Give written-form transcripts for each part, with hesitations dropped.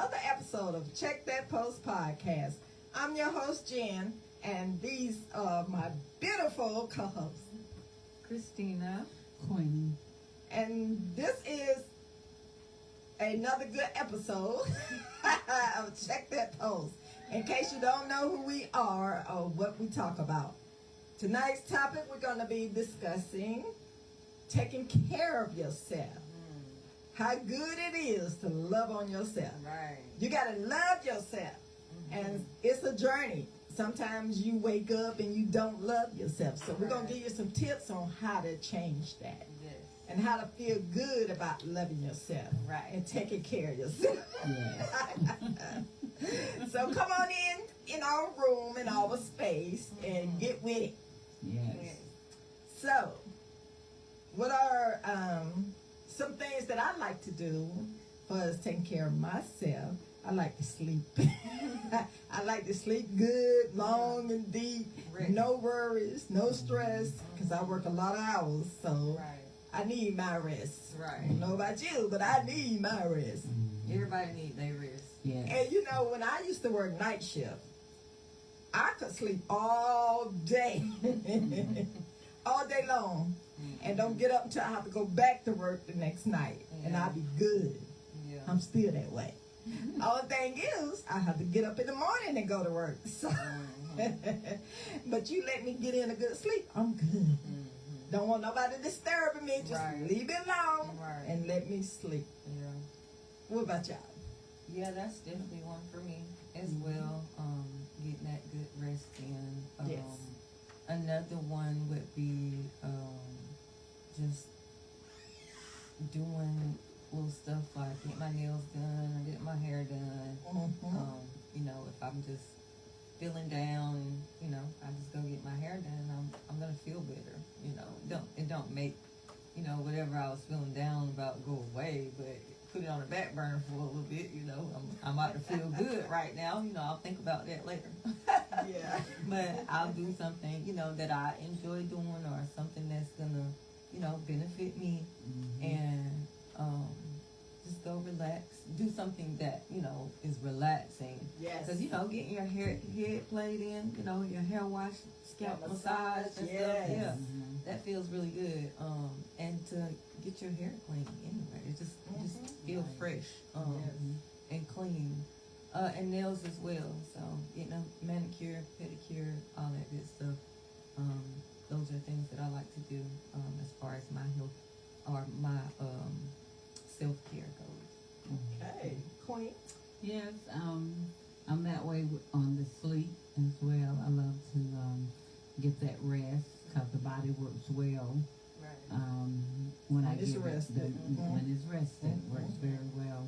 another episode of Check That Post podcast. I'm your host, Jen, and these are my beautiful co-hosts, Christina, Queen. and this is another good episode of Check That Post. In case you don't know who we are or what we talk about. Tonight's topic, we're going to be discussing taking care of yourself. How good it is to love on yourself. right? You got to love yourself. And it's a journey. Sometimes you wake up and you don't love yourself. So we're going to give you some tips on how to change that. Yes. And how to feel good about loving yourself. Right. And taking care of yourself. So come on in our room, in our space, and get with it. Yes. So, what are some things that I like to do for us taking care of myself? I like to sleep. I like to sleep good, long and deep. Rest. No worries, no stress, because I work a lot of hours, so Right. I need my rest. I Right. don't know about you, but I need my rest. Everybody need their rest. Yes. And you know, when I used to work night shift, I could sleep all day, all day long, and don't get up until I have to go back to work the next night, and I'll be good. Yeah. I'm still that way. Only thing is, I have to get up in the morning and go to work. So, but you let me get in a good sleep, I'm good. Don't want nobody disturbing me. Just Right. leave it alone Right. and let me sleep. Yeah. What about y'all? Yeah, that's definitely one for me as well. Getting that good rest in. Yes. Another one would be just doing little stuff like get my nails done or get my hair done. You know, if I'm just feeling down, you know, I just go get my hair done. I'm gonna feel better. You know, it don't make, you know, whatever I was feeling down about go away, but put it on the back burner for a little bit. You know, I'm about to feel good right now. You know, I'll think about that later. Yeah. But I'll do something, you know, that I enjoy doing or something that's gonna, you know, benefit me, and just go relax. Do something that, you know, is relaxing. Yes. Because, you know, getting your head played in, you know, your hair wash, scalp massage and Yes. stuff. Yeah, that feels really good. And to get your hair clean anyway. It just feel fresh and clean. And nails as well. So getting a manicure, pedicure, all that good stuff. Those are things that I like to do as far as my health or my self-care goes. Okay, Queen. Yes, I'm that way on the sleep as well. I love to get that rest because the body works well. Right. When I When it's get rested. when it's rested, works very well.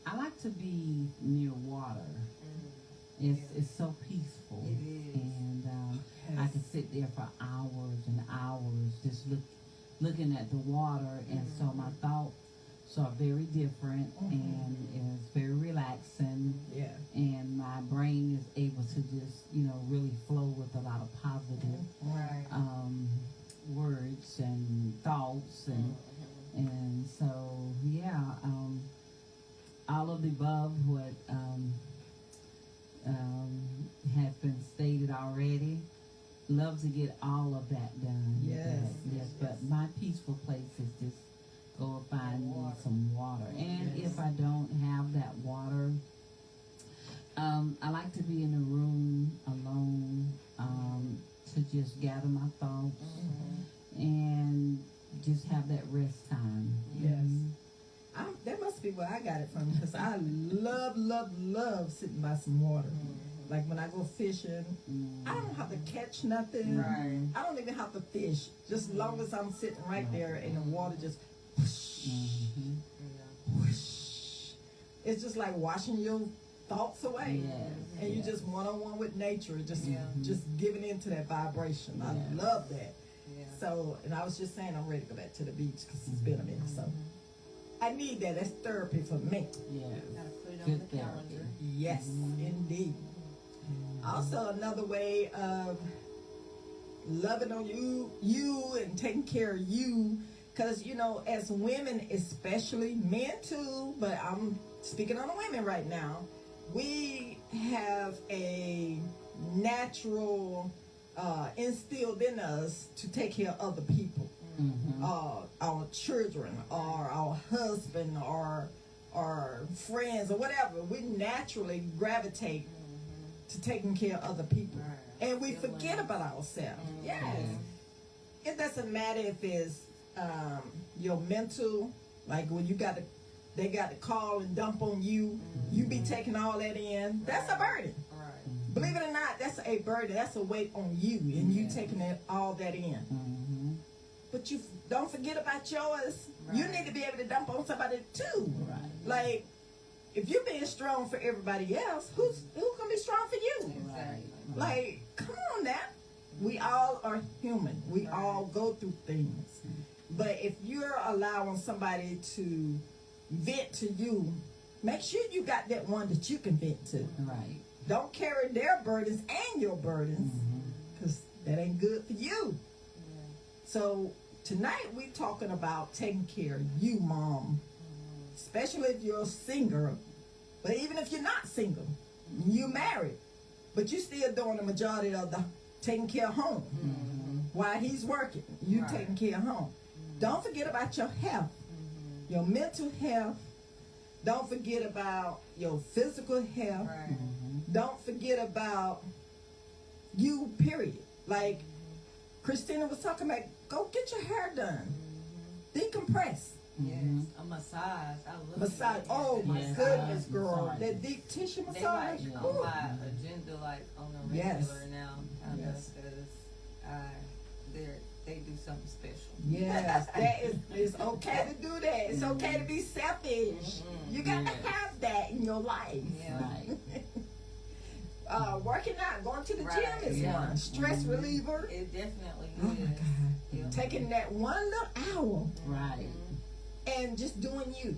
I like to be near water. It's so peaceful. It is. And I can sit there for hours and hours just looking at the water, and so my thoughts are very different, and it's very relaxing, Yeah. and my brain is able to just, you know, really flow with a lot of positive Right. words and thoughts, and so yeah, all of the above what has been stated already. Love to get all of that done. Yes. Yes. But my peaceful place is just go find me some water. And if I don't have that water, I like to be in a room alone, to just gather my thoughts and just have that rest time. Yes. That must be where I got it from, because I love sitting by some water. Like when I go fishing, I don't have to catch nothing. Right. I don't even have to fish. Just as long as I'm sitting right there and the water just whoosh, whoosh. It's just like washing your thoughts away. Yes. And you Yes. just one-on-one with nature, just Yeah. giving into that vibration. I Yeah. love that. Yeah. So, and I was just saying I'm ready to go back to the beach because it's been a minute. So I need that. That's therapy for me. Yes. Gotta put it on Good the therapy. calendar. Yes, indeed. Also, another way of loving on you and taking care of you, because you know, as women, especially men too, but I'm speaking on the women right now, we have a natural instilled in us to take care of other people, our children, or our husband, or friends, or whatever. We naturally gravitate to taking care of other people, and we forget about ourselves. Yes, it doesn't matter if it's your mental, like when they got to call and dump on you, you be taking all that in. That's a burden. Believe it or not, that's a burden. That's a weight on you, and you taking all that in. But you don't forget about yours. You need to be able to dump on somebody too. Like, if you're being strong for everybody else, who's gonna be strong for you? Like, come on now. We all are human. We all go through things. But if you're allowing somebody to vent to you, make sure you got that one that you can vent to. Don't carry their burdens and your burdens, because that ain't good for you. So tonight we're talking about taking care of you, mom, especially if you're a single. But even if you're not single, you married, but you still doing the majority of the taking care of home. While he's working, you taking care of home. Don't forget about your health, your mental health. Don't forget about your physical health. Don't forget about you, period. Like Christina was talking about, go get your hair done. Decompress. A massage. I love Massage. it. Oh my goodness, girl. That deep tissue They massage. like on my agenda, like on a regular now, kind of, because they do something special. Yes, that is, it's okay to do that. It's okay to be selfish. You got to have that in your life. Working out, going to the gym is one. Stress reliever. It definitely Oh is. my God. Taking that one little hour and just doing you.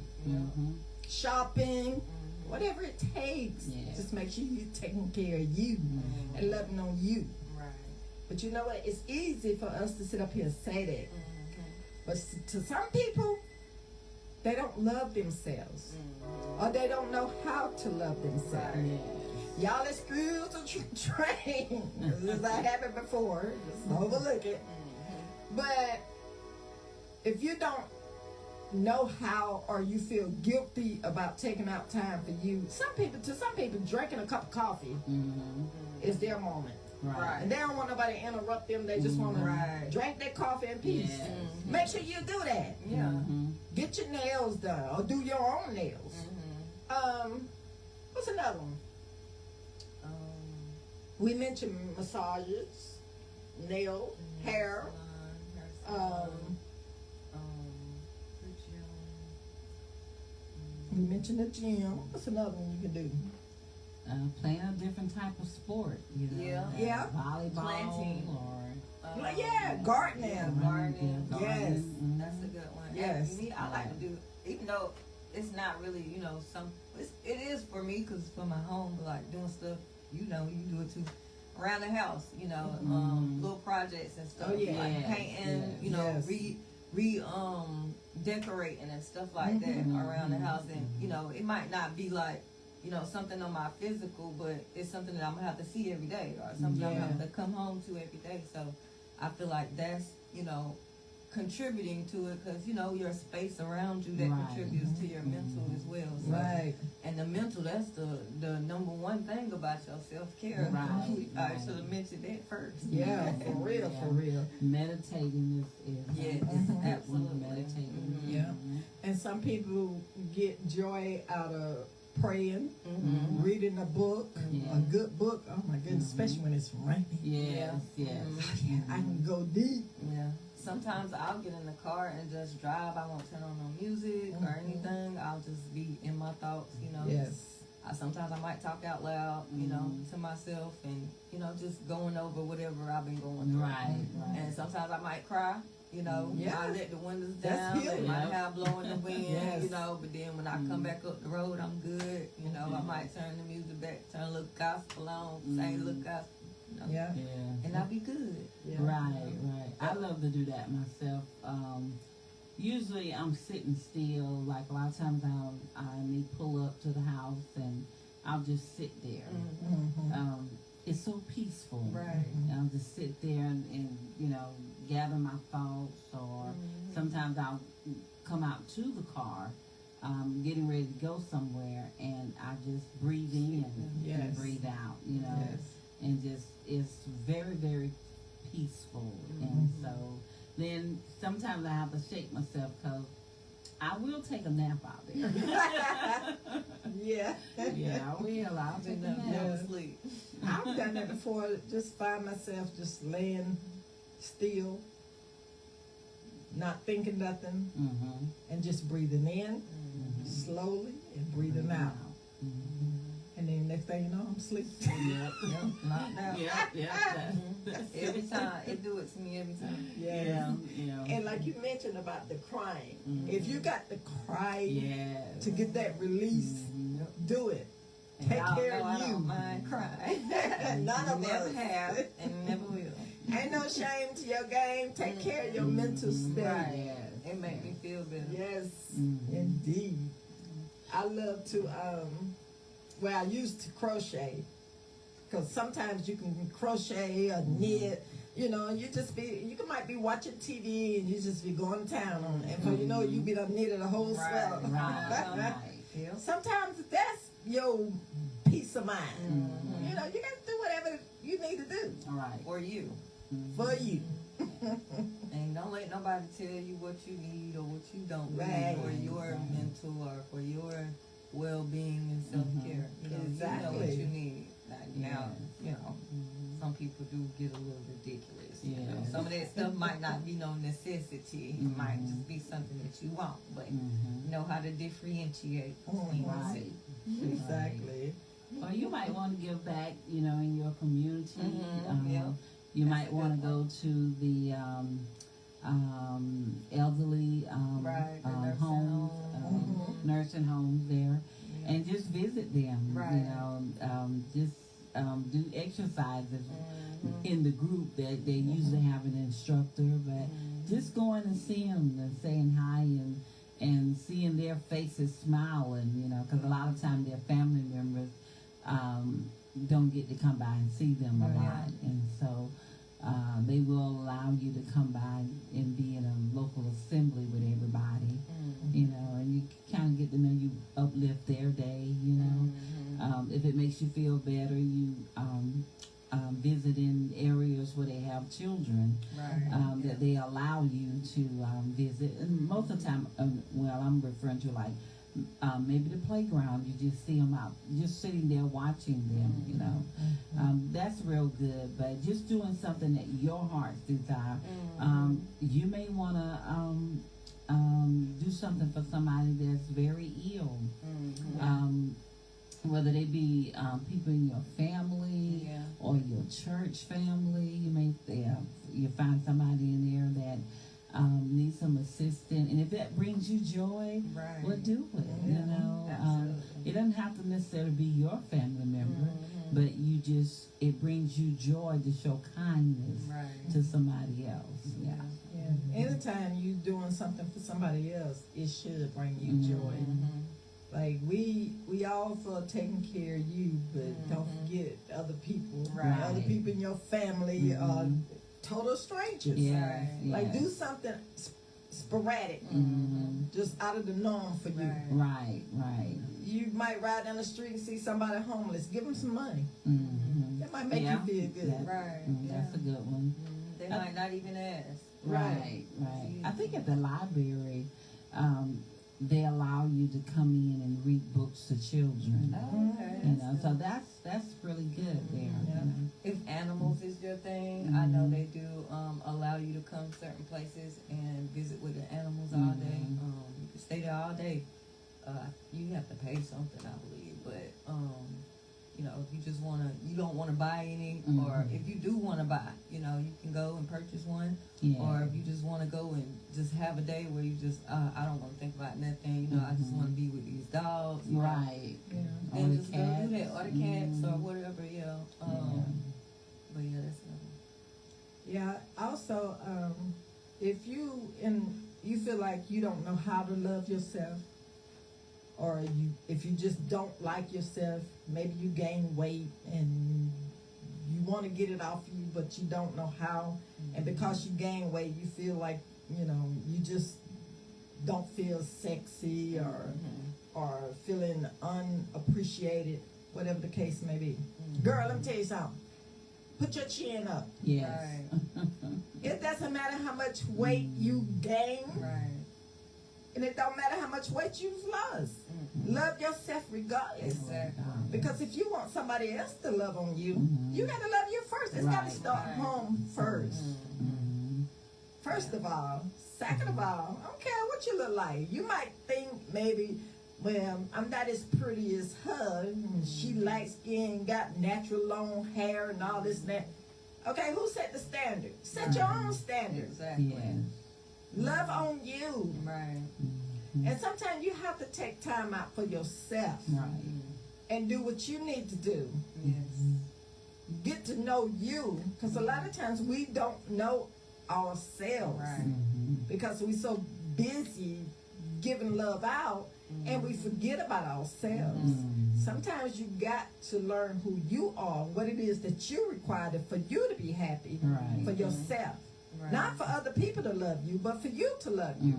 Shopping, whatever it takes. Just make sure you're taking care of you and loving on you. But you know what? It's easy for us to sit up here and say that. But to some people, they don't love themselves. Or they don't know how to love themselves. Y'all excuse the train. This has happened before. Just overlook it. But if you don't know how, or you feel guilty about taking out time for you, to some people, drinking a cup of coffee is their moment. And they don't want nobody to interrupt them. They just want to drink their coffee in peace. Make sure you do that. Get your nails done, or do your own nails. What's another one? We mentioned massages, nail, hair. We mentioned the gym. What's another one you can do? Playing a different type of sport, volleyball, planting, or gardening. Gardening. Yes, that's a good one. Yes, and me, I like to do, even though it's not really, it is for me because it's for my home, but like doing stuff, you do it too, around the house, little projects and stuff, like painting, decorating and stuff like that around the house, and it might not be like something on my physical, but it's something that I'm gonna have to see every day, or something I'm gonna have to come home to every day. So I feel like that's contributing to it, because your space around you that contributes to your mental as well. So, and the mental, that's the number one thing about your self-care. I should have mentioned that first. For real. Meditating is absolutely meditating. And some people get joy out of praying, reading a book, a good book. Oh my goodness, especially when it's raining. I can go deep. Sometimes I'll get in the car and just drive. I won't turn on no music or anything. I'll just be in my thoughts, Sometimes I might talk out loud, to myself, and just going over whatever I've been going through. And sometimes I might cry. I let the windows down, let my hair blow in the wind, but then when I come back up the road, I'm good. I might turn the music back, turn a little gospel on, sing a little gospel. And I'll be good. Right. I love to do that myself. usually I'm sitting still. Like a lot of times I may pull up to the house and I'll just sit there. It's so peaceful. Right. I'll just sit there and gather my thoughts, or sometimes I'll come out to the car, getting ready to go somewhere, and I just breathe in and breathe out, and just it's very, very peaceful. And so then sometimes I have to shake myself because I will take a nap out there. Yeah, I will. I'll take a nap. Sleep. I've done that before. Just find myself just laying still, not thinking nothing, and just breathing in slowly and breathing out. And then next thing you know, I'm sleeping. Knocked out. Every time. It do it to me every time. Yeah. And like you mentioned about the crying, if you got to cry to get that release, do it. And Take care I of you. don't mind crying. None of never us have and never will. Ain't no shame to your game. Take care of your mental state. Right. It make me feel better. Yes, indeed. I love to, I used to crochet, because sometimes you can crochet or knit, you might be watching TV and you just be going to town on it. And for you be done knitted a whole spell. Right. Sometimes that's your peace of mind. You got to do whatever you need to do. Right. For you. For you. And don't let nobody tell you what you need or what you don't Right. need for your mental or for your well-being and self-care. You know Exactly. what you need. Now, some people do get a little ridiculous. Some of that stuff might not be no necessity. It might just be something that you want, but know how to differentiate between the two. Exactly. Or you might want to give back, in your community. You might want to go to the elderly homes, nursing homes there, and just visit them. Do exercises in the group that they usually have an instructor, but just going and seeing them and saying hi and seeing their faces smiling, because a lot of times their family members don't get to come by and see them a lot, and so they will allow you to come by and be in a local assembly with everybody, and you kind of get to know, you uplift their day, if it makes you feel better, you visit in areas where they have children, that they allow you to visit, and most of the time, I'm referring to like maybe the playground, you just see them out, just sitting there watching them, that's real good. But just doing something that your heart's desire, you may want to do something for somebody that's very ill, whether they be people in your family or your church family. You find somebody in there that need some assistance, and if that brings you joy, well, do it. It doesn't have to necessarily be your family member, but it brings you joy to show kindness to somebody else. Anytime you doing something for somebody else, it should bring you joy. Like we all for taking care of you, but don't forget other people. Other people in your family are total strangers. Like do something sporadic, just out of the norm for you. Right. You might ride down the street and see somebody homeless. Give them some money. That might make you feel good. That's a good one. They might not even ask. Right. I think at the library, they allow you to come in and read books to children. So that's really good there. If animals is your thing, I know they do allow you to come certain places and visit with the animals all day. You can stay there all day. You have to pay something, I believe, but if you just you don't want to buy any, or if you do want to buy, you can go and purchase one, or if you just want to go and just have a day where you just, I don't want to think about nothing, I just want to be with these dogs, and just go do that, or the cats, or whatever, but that's another. Also, if you you feel like you don't know how to love yourself, or if you just don't like yourself, maybe you gain weight and you want to get it off you, but you don't know how, and because you gain weight, you feel like, you just don't feel sexy or feeling unappreciated, whatever the case may be. Girl, let me tell you something. Put your chin up. Yes. Right. It doesn't matter how much weight you gain. Right. And it don't matter how much weight you've lost. Love yourself regardless. Exactly. Because if you want somebody else to love on you, you got to love you first. It's got to start home first. First of all. Second of all, I don't care what you look like. You might think maybe, well, I'm not as pretty as her. She light skin, got natural long hair and all this and that. Okay, who set the standard? Set your own standard. Exactly. Yes. Love on you. Right. And sometimes you have to take time out for yourself Right. and do what you need to do. Yes. Get to know you. Because a lot of times we don't know ourselves. Right. Because we're so busy giving love out and we forget about ourselves. Sometimes you got to learn who you are, what it is that you require for you to be happy Right. for yourself. Right. Not for other people to love you, but for you to love you.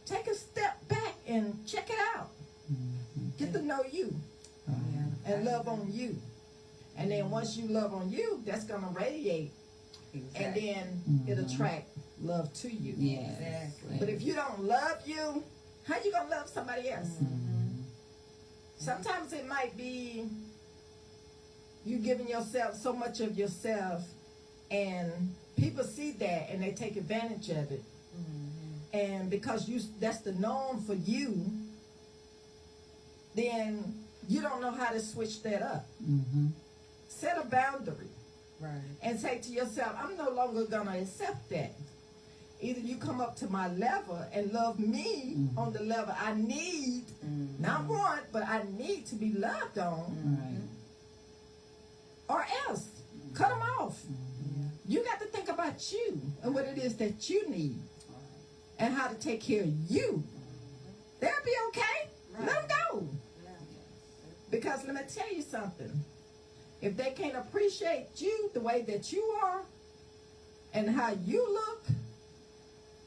Take a step back and check it out. Get to know you Yeah. and love on you. And then once you love on you, that's going to radiate. Exactly. And then it'll attract love to you. Yes. Exactly. But if you don't love you, how you going to love somebody else? Sometimes it might be you giving yourself so much of yourself, and people see that and they take advantage of it. And because that's the norm for you, then you don't know how to switch that up. Set a boundary Right. and say to yourself, I'm no longer going to accept that. Either you come up to my level and love me on the level I need, not want, but I need to be loved on, or else cut them off. You got to think about you and what it is that you need and how to take care of you. They'll be okay. Let them go. Because let me tell you something. If they can't appreciate you the way that you are and how you look,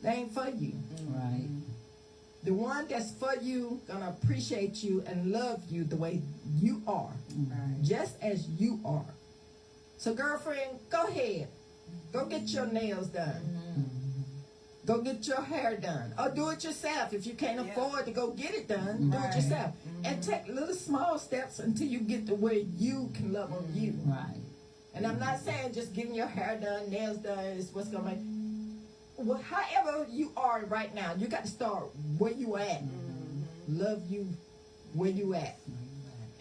they ain't for you. Right. The one that's for you gonna appreciate you and love you the way you are, just as you are. So girlfriend, go ahead. Go get your nails done. Go get your hair done. Or do it yourself. If you can't afford to go get it done, do it yourself. And take little small steps until you get to where you can love on you. Right. And I'm not saying just getting your hair done, nails done is what's going to make... Well, however you are right now, you got to start where you at. Love you where you at.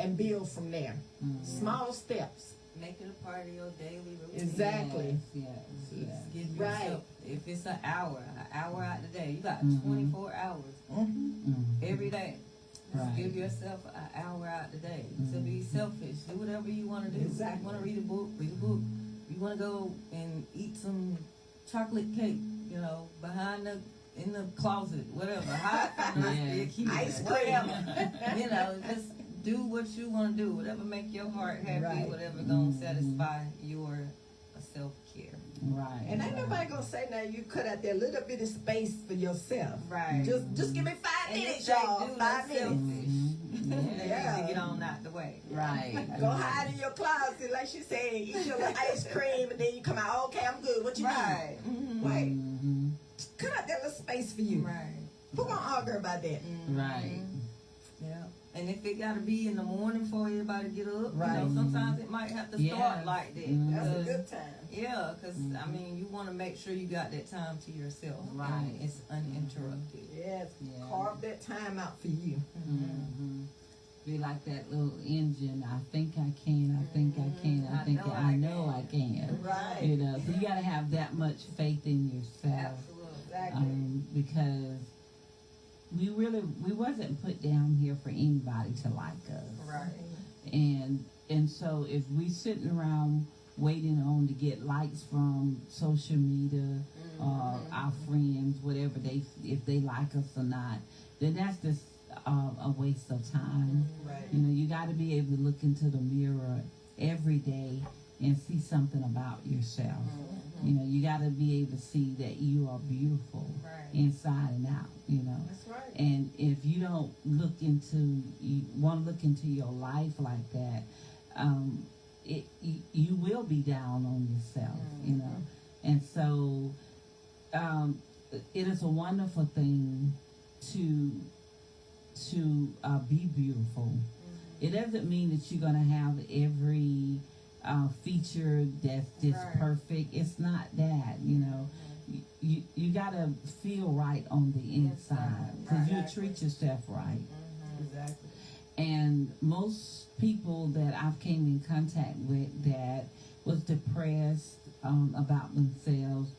And build from there. Small steps. Make it a part of your daily routine. Exactly. Yes. Yes. Give Right. yourself, if it's an hour out the day, you got 24 hours every day. Just Right. give yourself an hour out the day to be selfish. Do whatever you want to do. Exactly. You want to read a book, read a book. You want to go and eat some chocolate cake, in the closet, whatever. Hide from the rest of your kids. Ice cream. Whatever. Just do what you want to do. Whatever make your heart happy. Right. Whatever gonna satisfy your self-care. Right. And ain't nobody gonna say now you cut out that little bit of space for yourself. Right. Just give me 5 minutes, if they y'all. do, 5 that's minutes. They Yeah. need to get on out the way. Right. Go hide in your closet, like she said. Eat your little ice cream, and then you come out. Okay, I'm good. What you Right. need? Wait. Cut out that little space for you. Right. Who gonna argue about that? Right. Yeah. And if it gotta be in the morning for everybody to get up, Right. sometimes it might have to start Yes. like that. That's a Because- good time. Yeah, because you want to make sure you got that time to yourself. Right. And it's uninterrupted. Yes. Yeah. Carve that time out for you. Be like that little engine. I think I can. I think I can. I think I know I can. Right. You know, so you got to have that much faith in yourself. Absolutely. Exactly. Because we wasn't put down here for anybody to like us. Right. And so if we sitting around waiting on to get likes from social media, our friends, whatever if they like us or not, then that's just a waste of time. Right. You know, you got to be able to look into the mirror every day and see something about yourself. You know, you got to be able to see that you are beautiful inside and out. You know, That's right. and if you don't want to look into your life like that, you will be down on yourself. You know, and so it is a wonderful thing to be beautiful. It doesn't mean that you're going to have every feature that's just perfect. It's not that, you know. You got to feel right on the inside because you treat yourself right. Exactly. And most people that I've came in contact with that was depressed about themselves,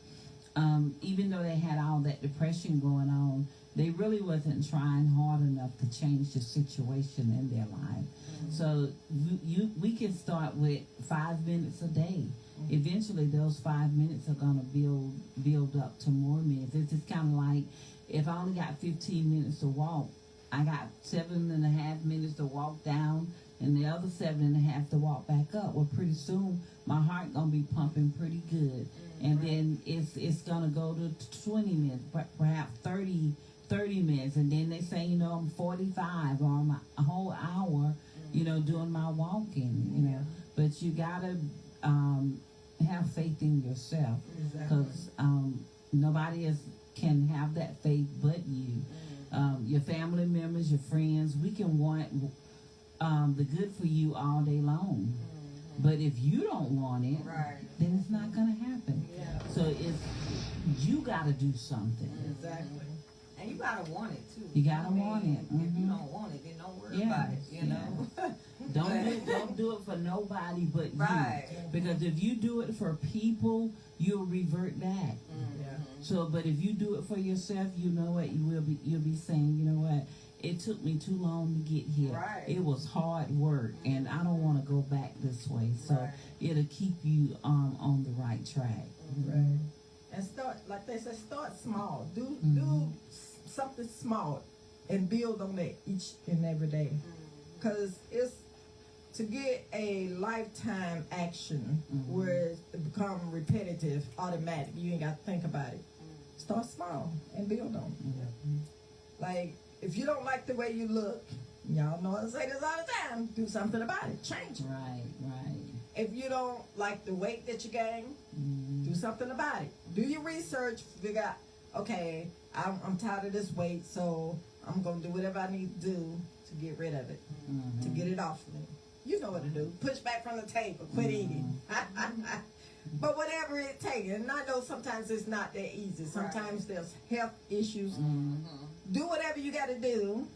even though they had all that depression going on, they really wasn't trying hard enough to change the situation in their life. So we can start with 5 minutes a day. Eventually, those 5 minutes are going to build up to more minutes. It's just kind of like if I only got 15 minutes to walk, I got 7.5 minutes to walk down, and the other 7.5 to walk back up. Well, pretty soon my heart gonna be pumping pretty good, and then it's gonna go to 20 minutes, perhaps 30 minutes, and then they say, you know, I'm 45 or I'm a whole hour, you know, doing my walking, you know. But you gotta have faith in yourself, because nobody else can have that faith but you. Your family members, your friends, we can want the good for you all day long. But if you don't want it, then it's not going to happen. So you got to do something. Exactly. And you gotta want it too. You gotta want it. If you don't want it, then don't worry about it. You know. Don't do it for nobody but you. Because if you do it for people, you'll revert back. So, but if you do it for yourself, you know what, you'll be saying, you know what, it took me too long to get here. It was hard work, and I don't want to go back this way. So it'll keep you on the right track. Right. And start, like they said, start small. Do something small and build on that each and every day. Because it's to get a lifetime action where it become repetitive, automatic. You ain't got to think about it. Start small and build on it. Like, if you don't like the way you look, y'all know I say this all the time, do something about it. Change it. Right. If you don't like the weight that you gain, do something about it. Do your research, figure out, okay, I'm tired of this weight, so I'm going to do whatever I need to do to get rid of it, to get it off me. You know what to do. Push back from the table. Quit eating. But whatever it takes. And I know sometimes it's not that easy. Sometimes there's health issues. Do whatever you got to do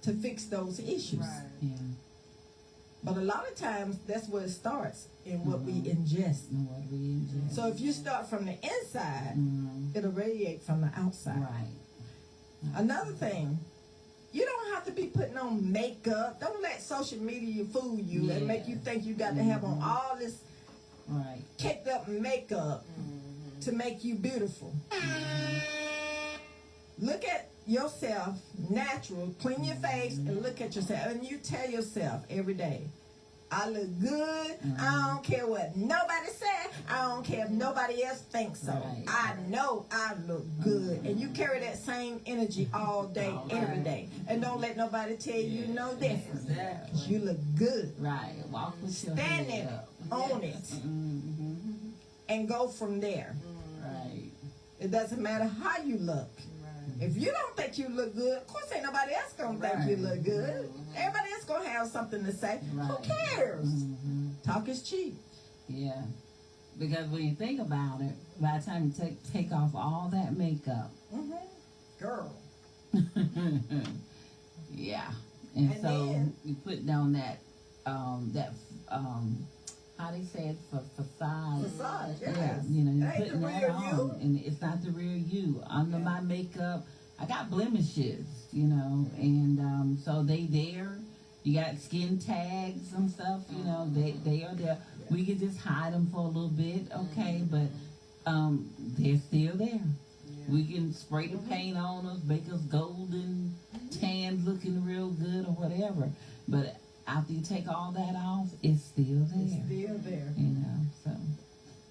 to fix those issues. But a lot of times, that's where it starts, in what we ingest. So if you start from the inside, it'll radiate from the outside. Another thing, you don't have to be putting on makeup. Don't let social media fool you and make you think you got to have on all this caked up makeup to make you beautiful. Look at yourself natural, clean your face, and look at yourself. And you tell yourself every day, I look good. I don't care what nobody said. I don't care if nobody else thinks so. I know I look good. And you carry that same energy all day, every day. And don't let nobody tell you no different. You look good. Walk with your Stand in it. Own it. And go from there. It doesn't matter how you look. If you don't think you look good, of course ain't nobody else gonna think you look good. Everybody else gonna have something to say. Who cares? Talk is cheap. Yeah. Because when you think about it, by the time you take off all that makeup, Girl. And so then, you put down that how they say it, facade. Facade, yes. Yeah, you know, you're That ain't putting the that real on, you. and it's not the real you. Under my makeup, I got blemishes, you know, and so they there. You got skin tags and stuff, you know, they are there. We could just hide them for a little bit, okay, but they're still there. We can spray the paint on us, make us golden, tan, looking real good or whatever. But after you take all that off, it's still there. It's still there. You know, so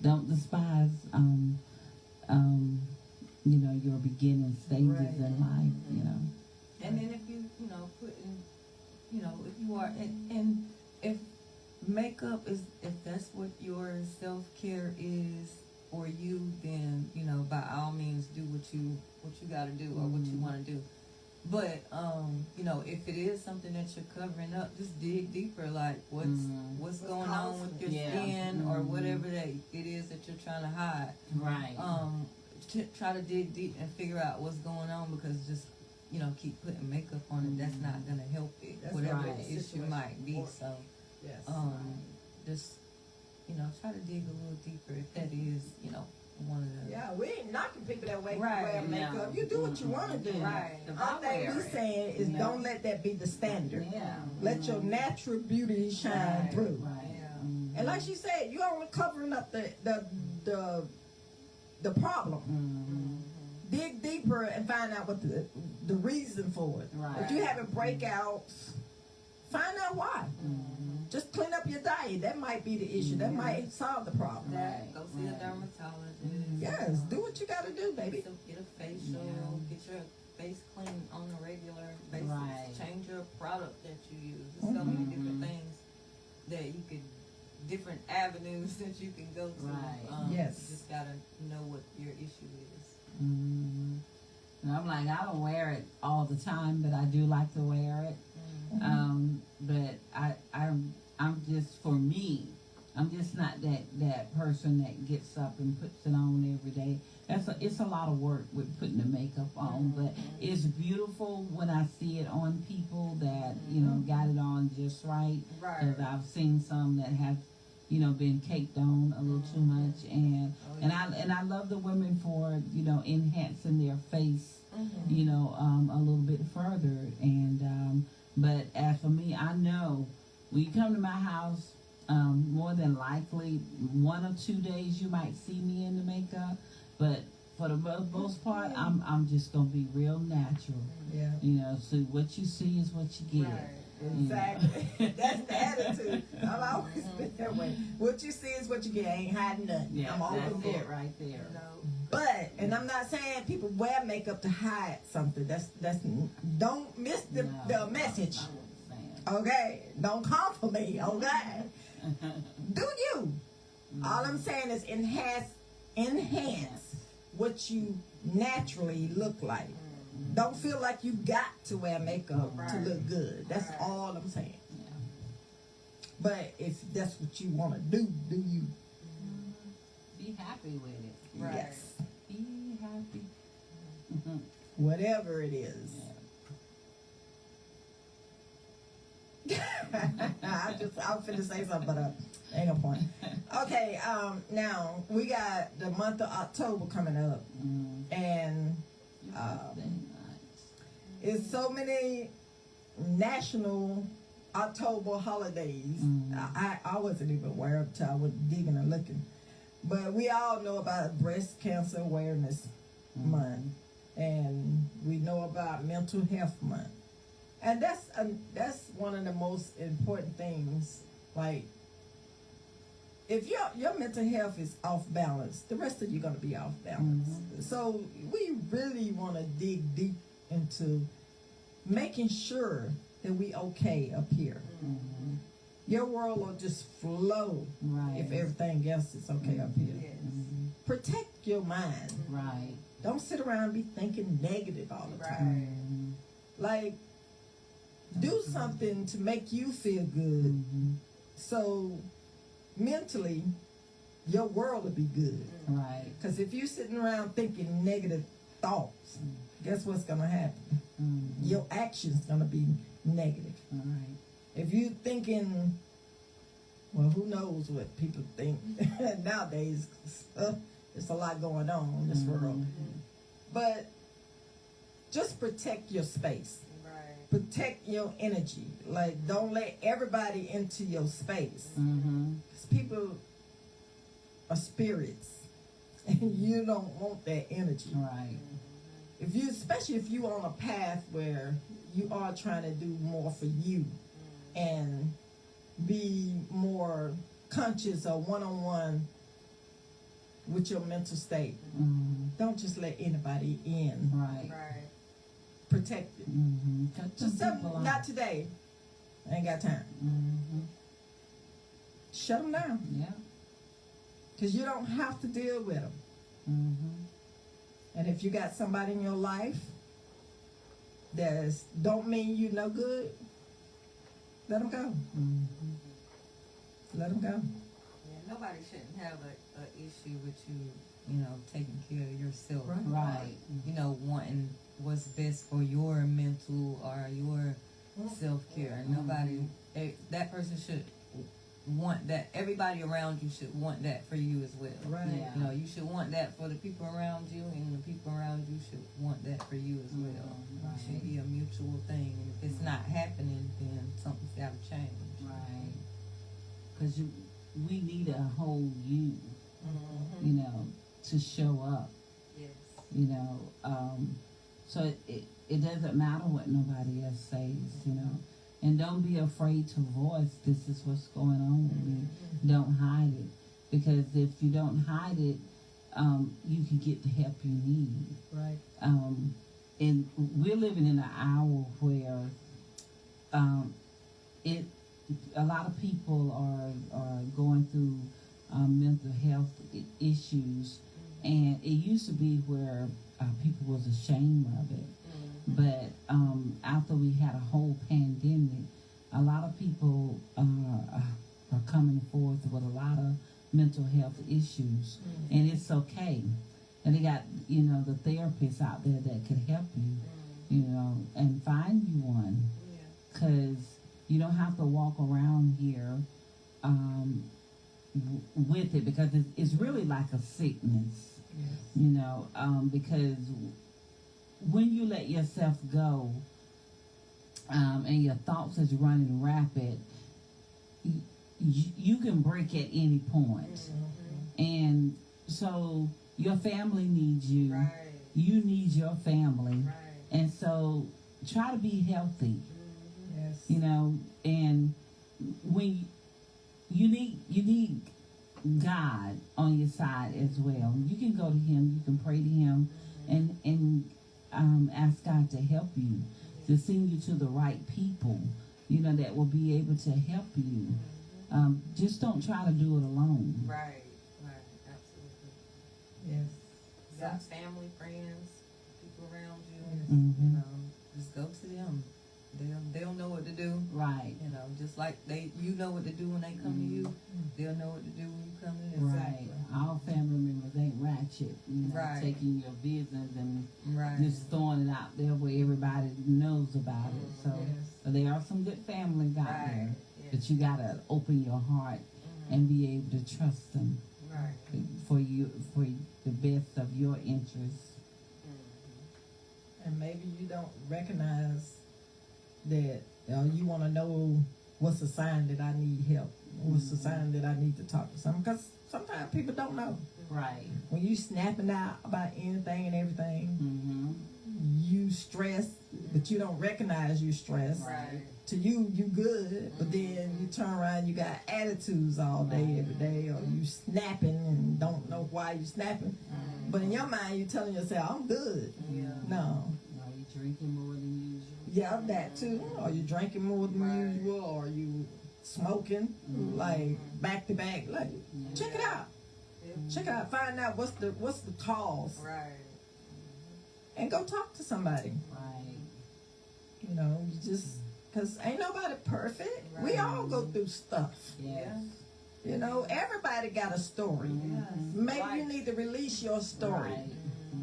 don't despise, you know, your beginning stages Right. in life. You know. And then if you know, put in, you know, if you are, and if makeup is, if that's what your self-care is for you, then, you know, by all means do what you got to do or what you want to do. But, you know, if it is something that you're covering up, just dig deeper, like what's going on with your skin or whatever that it is that you're trying to hide. Right. Try to dig deep and figure out what's going on, because just, you know, keep putting makeup on it, that's not going to help it, That's whatever right. the issue might be. So, Yes. just, you know, try to dig a little deeper if that is, you know, one of the. Yeah, we ain't knocking people that way Right. wear makeup. You do what you want to do. Right. All thing we saying is don't let that be the standard. Yeah. Let your natural beauty shine Right. through. Right. And like she said, you only covering up the problem. Dig deeper and find out what the reason for it. Right. If you having breakouts, find out why. Just clean up your diet. That might be the issue. That might solve the problem. Right. Go see a dermatologist. Yes, do what you got to do, baby. So get a facial, get your face clean on a regular basis. Right. Change your product that you use. There's so many different things that you could, different avenues that you can go to. Right. Yes. You just gotta know what your issue is. And I'm like, I don't wear it all the time, but I do like to wear it. But I'm just, for me, I'm just not that person that gets up and puts it on every day. It's a lot of work with putting the makeup on, but it's beautiful when I see it on people that, you know, got it on just right. Because I've seen some that have, you know, been caked on a little too much, and I love the women for, you know, enhancing their face, you know, a little bit further. And but as for me, I know when you come to my house, more than likely 1 or 2 days you might see me in the makeup, but for the most part, I'm just gonna be real natural. Yeah. You know, so what you see is what you get. Exactly. That's the attitude. I've always been that way. What you see is what you get. I ain't hiding nothing. Yeah, I'm open that's book. it right there. But, and I'm not saying people wear makeup to hide something. That's don't miss the message. Okay? Don't come for me. Okay? Do you? All I'm saying is enhance what you naturally look like. Don't feel like you got to wear makeup to look good. That's all I'm saying. Yeah. But if that's what you want to do you? Be happy with it. Yes. Be happy. Whatever it is. I'm finna say something, but ain't no point. Okay, now we got the month of October coming up, and it's so many national October holidays. I wasn't even aware of till I was digging and looking, but we all know about Breast Cancer Awareness Month, and we know about Mental Health Month. And that's one of the most important things. Like, if your mental health is off balance, the rest of you gonna be off balance. So we really want to dig deep into making sure that we okay up here. Your world will just flow if everything else is okay up here. Protect your mind. Right. Don't sit around and be thinking negative all the time. Like, do something to make you feel good, so mentally your world will be good. Right. Because if you're sitting around thinking negative thoughts, guess what's going to happen? Your action's going to be negative. Right. If you're thinking, well, who knows what people think nowadays? There's a lot going on in this world. But just protect your space. Protect your energy. Like, don't let everybody into your space. Because people are spirits. and you don't want that energy. Right. Especially if you on a path where you are trying to do more for you and be more conscious or one-on-one with your mental state. Don't just let anybody in. Right. Protect it. Just tell them, not today. I ain't got time. Shut them down. Yeah. Because you don't have to deal with them. And if you got somebody in your life that don't mean you no good, let them go. Let them go. Yeah, nobody shouldn't have a issue with you know, taking care of yourself. Right. You know, wanting what's best for your mental or your self-care. Nobody, that person should want that. Everybody around you should want that for you as well. Right. Yeah. You know, you should want that for the people around you, and the people around you should want that for you as well. It should be a mutual thing. And if it's not happening, then something's got to change. Right. Because we need a whole you, you know, to show up. Yes. You know, so it doesn't matter what nobody else says, you know. And don't be afraid to voice, this is what's going on with me. Don't hide it. Because if you don't hide it, you can get the help you need. Right. And we're living in an hour where a lot of people are going through mental health issues. And it used to be where people was ashamed of it. But after we had a whole pandemic, a lot of people are coming forth with a lot of mental health issues. And it's okay. And they got, you know, the therapists out there that could help you, you know, and find you one. Because you don't have to walk around here with it, because it's really like a sickness. You know, because when you let yourself go and your thoughts is running rapid, you can break at any point. And so your family needs you. You need your family. And so try to be healthy. You know, and when you need God on your side as well. You can go to Him, you can pray to Him, and ask God to help you, to send you to the right people, you know, that will be able to help you. Just don't try to do it alone. Right, absolutely. Yes. Got family, friends, people around you. Mm-hmm. You know, just go to them. They'll know what to do. Right. You know, just like you know what to do when they come to you, they'll know what to do when you come to them. Right. Our family members ain't ratchet, you know, taking your business and just throwing it out there where everybody knows about it. So there are some good families out there, but you gotta open your heart and be able to trust them for the best of your interests. And maybe you don't recognize that you want to know what's a sign that I need help, what's a sign that I need to talk to someone, because sometimes people don't know. Right. When you snapping out about anything and everything, you stress, but you don't recognize you stress. To you good, but then you turn around, you got attitudes all day, every day, or you snapping and don't know why you snapping. But in your mind, you telling yourself, I'm good. No. Are you drinking more than usual? Yeah, that too. Or you drinking more than usual, or you smoking like back to back. Like, check it out. Check it out. Find out what's the cause. And go talk to somebody. You know, you just, because ain't nobody perfect. We all go through stuff. You know, everybody got a story. Maybe you need to release your story.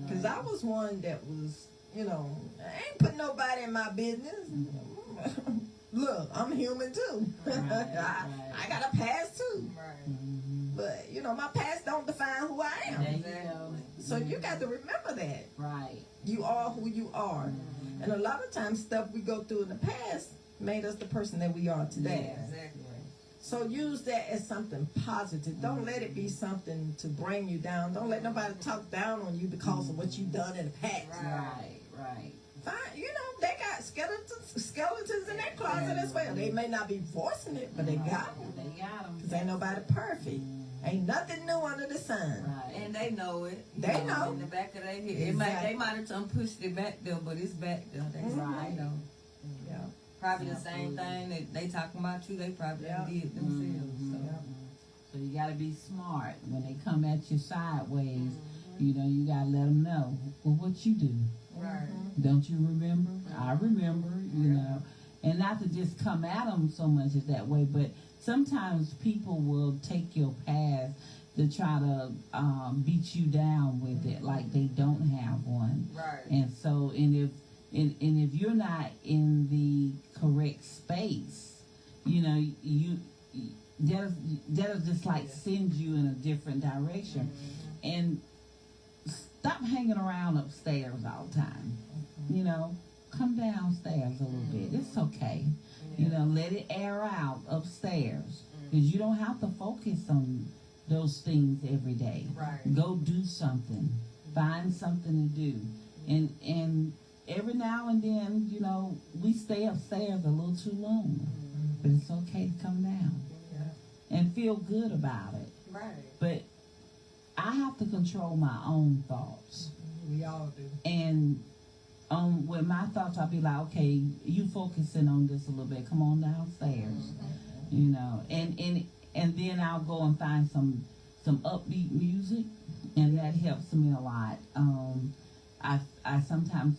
Because I was one that was, you know, I ain't put nobody in my business. Look, I'm human too. I got a past too. But, you know, my past don't define who I am. So you got to remember that. You are who you are. And a lot of times stuff we go through in the past made us the person that we are today. So use that as something positive. Don't let it be something to bring you down. Don't let nobody talk down on you because of what you've done in the past. Right. Fine, they got skeletons in their closet as well. They may not be forcing it, but they got them. They got them. Because ain't nobody perfect. Ain't nothing new under the sun. Right. And they know it. They know. In the back of their head. Exactly. They might have pushed it back there, but it's back there. They know. Yeah. Probably the same thing that they talking about you, they probably did themselves. So you got to be smart when they come at you sideways. You got to let them know. Well, what you do? Right. Don't you remember? I remember. And not to just come at them so much as that way, but sometimes people will take your past to try to beat you down with it, like they don't have one. Right. And so, and if you're not in the correct space, that'll just like send you in a different direction. And stop hanging around upstairs all the time. Come downstairs a little bit. It's okay. Let it air out upstairs. Because you don't have to focus on those things every day. Right. Go do something. Find something to do. And every now and then, we stay upstairs a little too long. But it's okay to come down. And feel good about it. Right. But I have to control my own thoughts. We all do. And with my thoughts, I'll be like, okay, you focusing on this a little bit. Come on downstairs. And then I'll go and find some upbeat music, and that helps me a lot. I sometimes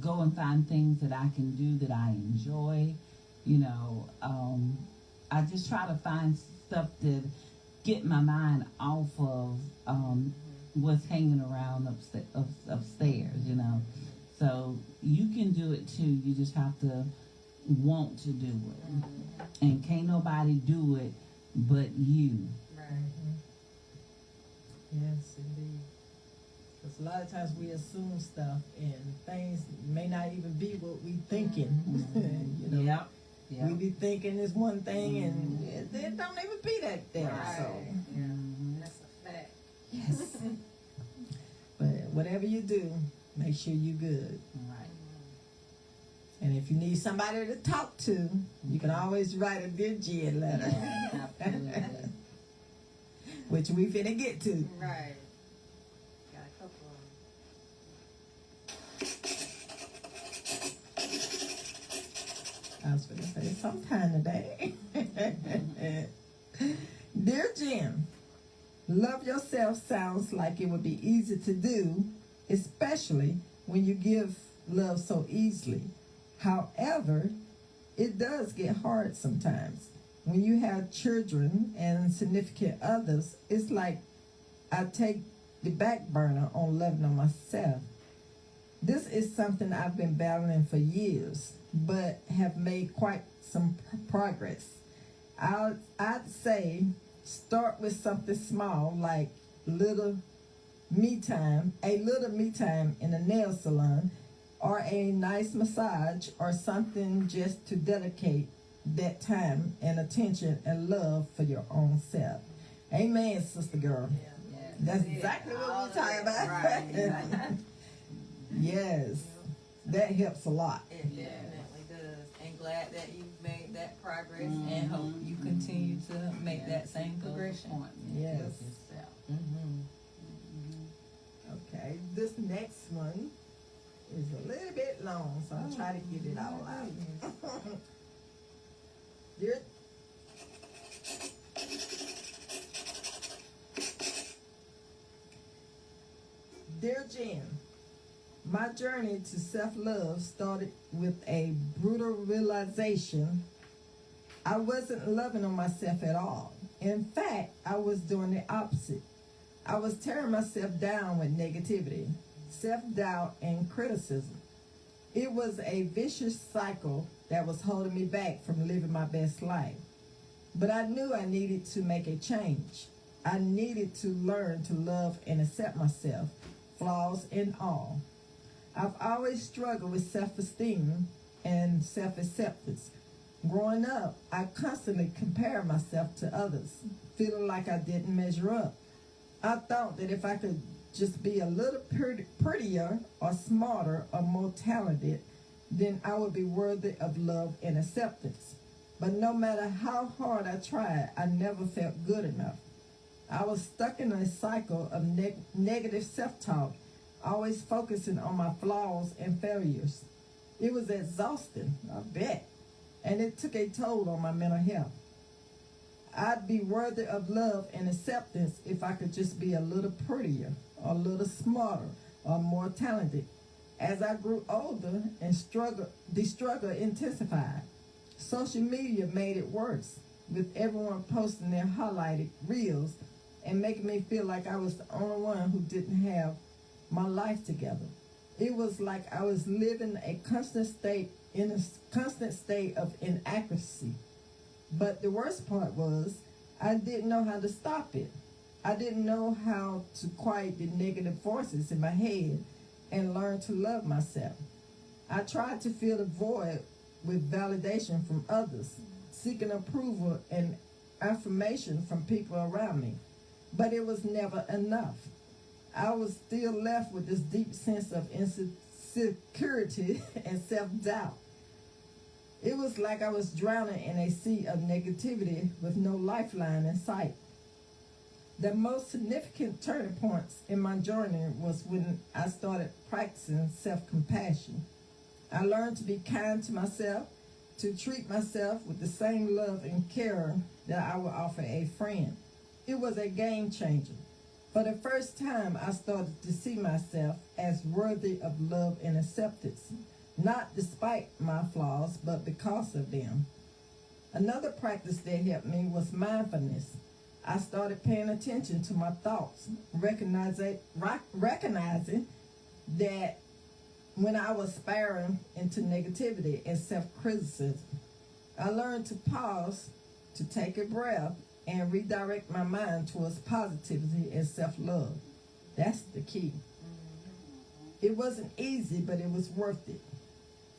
go and find things that I can do that I enjoy. I just try to find stuff to get my mind off of what's hanging around upstairs. So you can do it too. You just have to want to do it, and can't nobody do it but you. Yes, indeed. Because a lot of times we assume stuff, and things may not even be what we thinking. Yep. We be thinking it's one thing, and it don't even be that there. Right. So, That's a fact. Yes. but whatever you do, make sure you good. Right. And if you need somebody to talk to, you can always write a Dear Jen letter, Absolutely. which we finna get to. Right. Got a couple of I was gonna say sometime today. Dear Jim, love yourself sounds like it would be easy to do, especially when you give love so easily. However, it does get hard sometimes. When you have children and significant others, it's like I take the back burner on loving on myself. This is something I've been battling for years, but have made quite some progress. I'd say start with something small like a little me time in a nail salon, or a nice massage, or something just to dedicate that time and attention and love for your own self. Amen, sister girl. That's exactly what we're talking about. Right. Yes, that helps a lot. It definitely does. And glad that you've made that progress, and hope you continue to make that same progression. Yes. Yourself. Okay, this next one is a little bit long, so I'll try to get it all out. Dear Jen, my journey to self-love started with a brutal realization I wasn't loving on myself at all. In fact, I was doing the opposite. I was tearing myself down with negativity, self-doubt, and criticism. It was a vicious cycle that was holding me back from living my best life. But I knew I needed to make a change. I needed to learn to love and accept myself, flaws and all. I've always struggled with self-esteem and self-acceptance. Growing up, I constantly compared myself to others, feeling like I didn't measure up. I thought that if I could just be a little prettier or smarter or more talented, then I would be worthy of love and acceptance. But no matter how hard I tried, I never felt good enough. I was stuck in a cycle of negative self-talk, always focusing on my flaws and failures. It was exhausting, I bet, and it took a toll on my mental health. I'd be worthy of love and acceptance if I could just be a little prettier, or a little smarter, or more talented. As I grew older and the struggle intensified. Social media made it worse, with everyone posting their highlighted reels and making me feel like I was the only one who didn't have my life together. It was like I was living in a constant state of inaccuracy. But the worst part was I didn't know how to stop it. I didn't know how to quiet the negative voices in my head and learn to love myself. I tried to fill the void with validation from others, seeking approval and affirmation from people around me. But it was never enough. I was still left with this deep sense of insecurity and self-doubt. It was like I was drowning in a sea of negativity with no lifeline in sight. The most significant turning points in my journey was when I started practicing self-compassion. I learned to be kind to myself, to treat myself with the same love and care that I would offer a friend. It was a game changer. For the first time, I started to see myself as worthy of love and acceptance, not despite my flaws, but because of them. Another practice that helped me was mindfulness. I started paying attention to my thoughts, recognizing that when I was spiraling into negativity and self-criticism, I learned to pause, to take a breath, and redirect my mind towards positivity and self-love. That's the key. It wasn't easy, but it was worth it.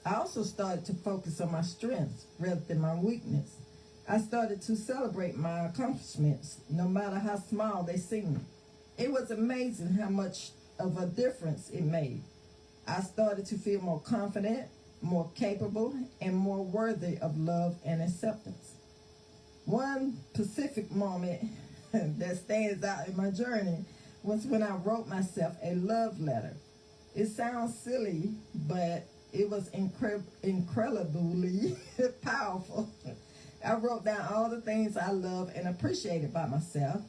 I also started to focus on my strengths rather than my weakness. I started to celebrate my accomplishments, no matter how small they seemed. It was amazing how much of a difference it made. I started to feel more confident, more capable, and more worthy of love and acceptance. One specific moment that stands out in my journey was when I wrote myself a love letter. It sounds silly, but it was incredibly powerful. I wrote down all the things I love and appreciate about myself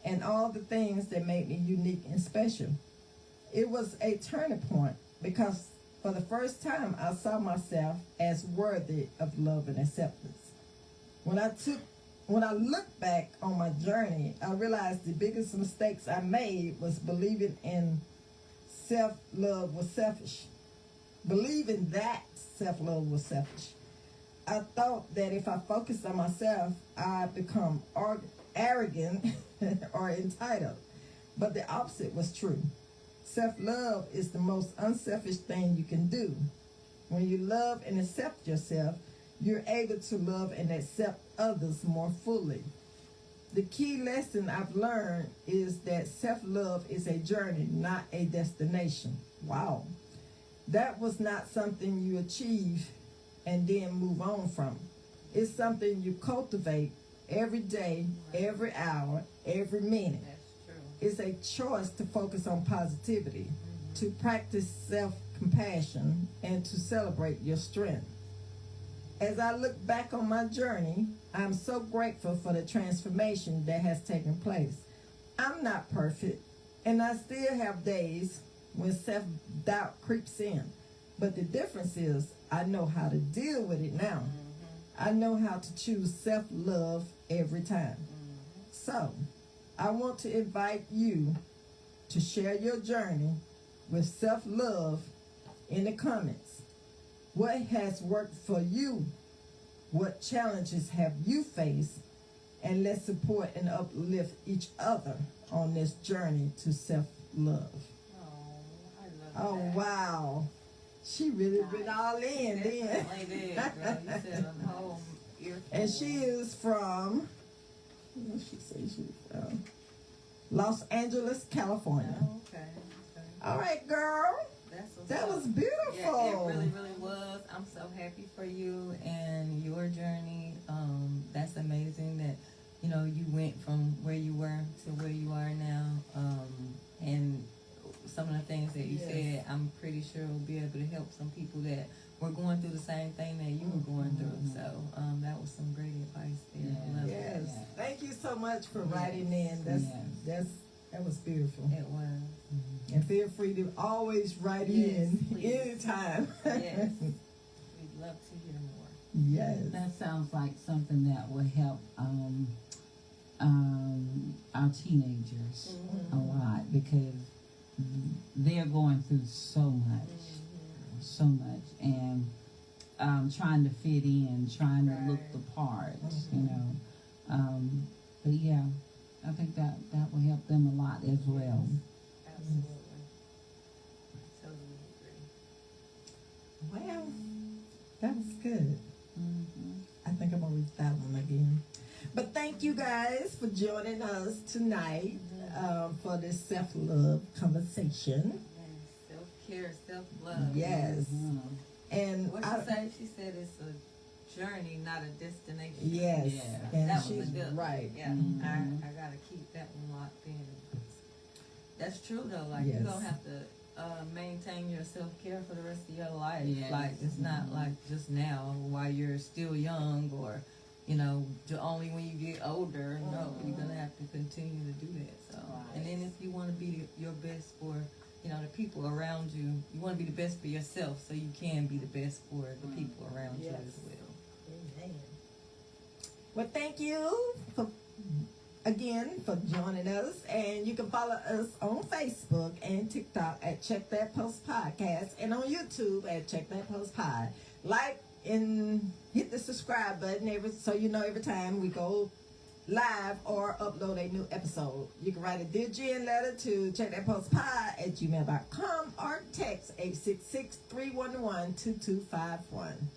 and all the things that made me unique and special. It was a turning point because for the first time I saw myself as worthy of love and acceptance. When I look back on my journey, I realized the biggest mistakes I made was believing in self-love was selfish. Believing that self-love was selfish. I thought that if I focused on myself, I'd become arrogant or entitled. But the opposite was true. Self-love is the most unselfish thing you can do. When you love and accept yourself, you're able to love and accept others more fully. The key lesson I've learned is that self-love is a journey, not a destination. Wow. That was not something you achieve and then move on from. It's something you cultivate every day, every hour, every minute. It's a choice to focus on positivity, to practice self-compassion, and to celebrate your strength. As I look back on my journey, I'm so grateful for the transformation that has taken place. I'm not perfect, and I still have days when self-doubt creeps in. But the difference is I know how to deal with it now. I know how to choose self-love every time. So, I want to invite you to share your journey with self-love in the comments. What has worked for you? What challenges have you faced? And let's support and uplift each other on this journey to self-love. Oh, I love Oh, that. wow. She really been all in then. Definitely did, girl. You said a whole earful. And she is from, what did she say she's from? Los Angeles, California. Oh, okay. All right, girl. That's what's That up. was beautiful. Yeah, it really, really was. I'm so happy for you and your journey. That's amazing that, you know, you went from where you were to where you are now. And some of the things that you said, I'm pretty sure will be able to help some people that were going through the same thing that you were going through. So that was some great advice there. I love Yes. it. Thank you so much for writing in. That was beautiful. It was. And feel free to always write Yes, in please. anytime. Yes. We'd love to hear more. Yes. That sounds like something that will help our teenagers a lot, because they're going through so much, and trying to fit in, trying to look the part, you know. But yeah, I think that will help them a lot as well. Absolutely. Totally agree. Well, that was good. Mm-hmm. I think I'm gonna read that one again. But thank you guys for joining us tonight for this self-love conversation. Self-care, self-love. Yes. Mm-hmm. And What she said? She said it's a journey, not a destination. yes, Yeah. and That was she's a good one. right. Yeah, I gotta keep that one locked in. That's true though. Like Yes. you're gonna have to maintain your self-care for the rest of your life. Yes. Like it's not like just now while you're still young, or you know, only when you get older. No, you're gonna have to continue to do that. So, and then if you want to be your best for, you know, the people around you, you want to be the best for yourself, so you can be the best for the people around you as well. Amen. Well, thank you again for joining us, and you can follow us on Facebook and TikTok at Check That Post Podcast, and on YouTube at Check That Post Pod. Like and hit the subscribe button so you know every time we go live or upload a new episode. You can write a Dear Jen letter to checkthatpostpod@gmail.com or text 866-311-2251.